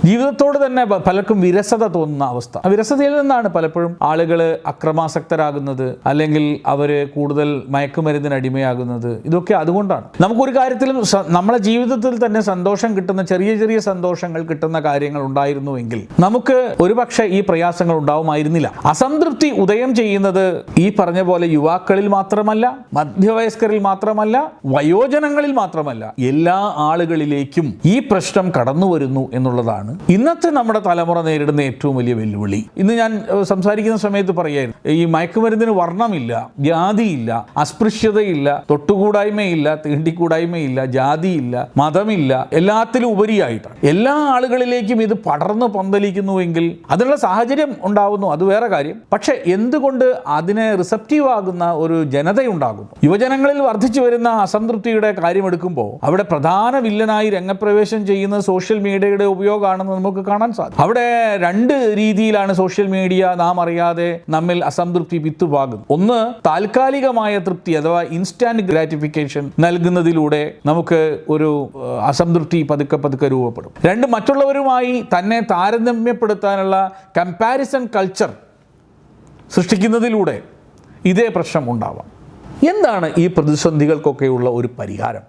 ജീവിതത്തോട് തന്നെ പലർക്കും വിരസത തോന്നുന്ന അവസ്ഥ. ആ വിരസതയിൽ നിന്നാണ് പലപ്പോഴും ആളുകൾ അക്രമാസക്തരാകുന്നത്, അല്ലെങ്കിൽ അവർ കൂടുതൽ മയക്കുമരുന്നിന് അടിമയാകുന്നത്. ഇതൊക്കെ അതുകൊണ്ടാണ്. നമുക്കൊരു കാര്യത്തിലും നമ്മളെ ജീവിതത്തിൽ തന്നെ സന്തോഷം കിട്ടുന്ന ചെറിയ ചെറിയ സന്തോഷങ്ങൾ കിട്ടുന്ന കാര്യങ്ങൾ ഉണ്ടായിരുന്നുവെങ്കിൽ നമുക്ക് ഒരുപക്ഷെ ഈ പ്രയാസങ്ങൾ ഉണ്ടാവുമായിരുന്നില്ല. അസംതൃപ്തി ഉദയം ചെയ്യുന്നത് ഈ പറഞ്ഞ പോലെ യുവാക്കളിൽ മാത്രമല്ല, മധ്യവയസ്കരിൽ മാത്രമല്ല, വയോജനങ്ങളിൽ മാത്രമല്ല, എല്ലാ ആളുകളിലേക്കും ഈ പ്രശ്നം കടന്നു വരുന്നു എന്നുള്ളതാണ് ഇന്നത്തെ നമ്മുടെ തലമുറ നേരിടുന്ന ഏറ്റവും വലിയ വെല്ലുവിളി. ഇന്ന് ഞാൻ സംസാരിക്കുന്ന സമയത്ത് പറയായിരുന്നു, ഈ മയക്കുമരുന്നിന് വർണ്ണമില്ല, ജാതിയില്ല, അസ്പൃശ്യതയില്ല, തൊട്ടുകൂടായ്മയില്ല, തീണ്ടിക്കൂടായ്മയില്ല, ജാതിയില്ല, മതമില്ല, എല്ലാത്തിലും ഉപരിയായിട്ടാണ് എല്ലാ ആളുകളിലേക്കും ഇത് പടർന്നു പന്തലിക്കുന്നുവെങ്കിൽ അതിനുള്ള സാഹചര്യം ഉണ്ടാവുന്നു, അത് വേറെ കാര്യം. പക്ഷെ എന്തുകൊണ്ട് അതിനെ റിസപ്റ്റീവ് ആകുന്ന ഒരു ജനതയുണ്ടാകുന്നു? യുവജനങ്ങളിൽ വർദ്ധിച്ചു വരുന്ന അസംതൃപ്തിയുടെ കാര്യമെടുക്കുമ്പോൾ അവിടെ പ്രധാന വില്ലനായി രംഗപ്രവേശം ചെയ്യുന്നത് സോഷ്യൽ മീഡിയയുടെ ഉപയോഗമാണെന്ന് നമുക്ക് കാണാൻ സാധിക്കും. അവിടെ രണ്ട് രീതിയിലാണ് സോഷ്യൽ മീഡിയ നാം അറിയാതെ നമ്മിൽ അസംതൃപ്തി വിത്തുപാകുന്നത്. ഒന്ന്, താൽക്കാലികമായ തൃപ്തി അഥവാ ഇൻസ്റ്റാന്റ് ഗ്രാറ്റിഫിക്കേഷൻ നൽകുന്നതിലൂടെ നമുക്ക് ഒരു അസംതൃപ്തി പതുക്കെ പതുക്കെ രൂപപ്പെടും. രണ്ട്, മറ്റുള്ളവരുമായി തന്നെ താരതമ്യപ്പെടുത്താനുള്ള കമ്പാരിസൺ കൾച്ചർ സൃഷ്ടിക്കുന്നതിലൂടെ ഇതേ പ്രശ്നം ഉണ്ടാവാം. എന്താണ് ഈ പ്രതിസന്ധികൾക്കൊക്കെയുള്ള ഒരു പരിഹാരം?